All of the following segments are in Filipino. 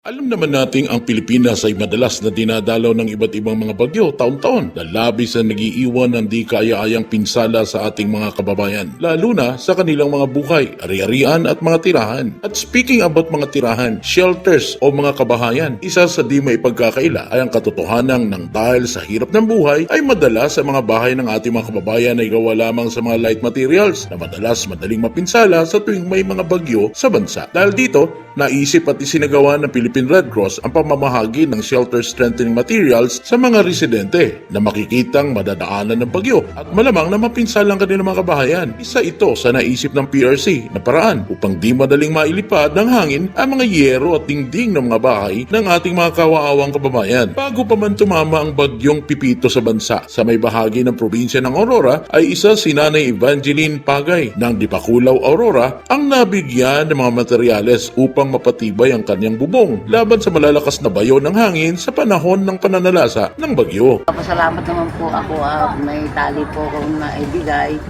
Alam naman nating ang Pilipinas ay madalas na dinadalaw ng iba't ibang mga bagyo taon-taon na labis na nagiiwan ng di kaaya-ayang pinsala sa ating mga kababayan, lalo na sa kanilang mga buhay, ari-arian at mga tirahan. At speaking about mga tirahan, shelters o mga kabahayan, isa sa di maipagkakaila ay ang katotohanan ng dahil sa hirap ng buhay ay madalas sa mga bahay ng ating mga kababayan ay gawa lamang sa mga light materials na madalas madaling mapinsala sa tuwing may mga bagyo sa bansa. Dahil dito, naisip at isinagawa ng Philippine Red Cross ang pamamahagi ng shelter strengthening materials sa mga residente na makikitang madadaanan ng bagyo at malamang na mapinsala ang kanilang mga kabahayan. Isa ito sa naisip ng PRC na paraan upang di madaling mailipad ng hangin ang mga yero at dingding ng mga bahay ng ating mga kawaawang kababayan. Bago pa man tumama ang bagyong Pipito sa bansa, sa may bahagi ng probinsya ng Aurora ay isa si Nanay Evangeline Pagay ng Dipakulaw, Aurora ang nabigyan ng mga materyales upang mapatibay ang kanyang bubong laban sa malalakas na bayo ng hangin sa panahon ng pananalasa ng bagyo. Pasalamat naman po ako may tali po akong naibigay.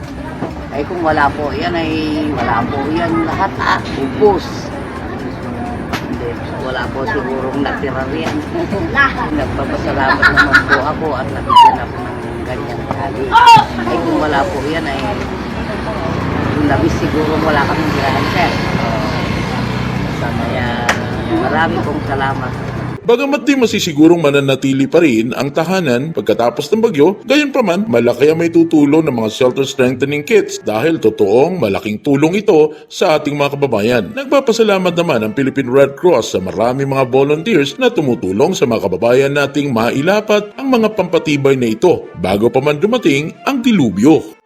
Ay kung wala po yan wala po yan lahat ubos. Hindi, wala po sigurong natira riyan. Nagpapasalamat naman po ako at nabigyan ako ng ganyang tali. Ay kung wala po yan labis sigurong wala kaming tirahan, sir. Kaya marami pong salamat. Bagamat di masisigurong mananatili pa rin ang tahanan pagkatapos ng bagyo, gayunpaman malaki ang may tutulong ng mga shelter strengthening kits dahil totoong malaking tulong ito sa ating mga kababayan. Nagpapasalamat naman ang Philippine Red Cross sa marami mga volunteers na tumutulong sa mga kababayan nating mailapat ang mga pampatibay na ito bago pa man dumating ang dilubyo.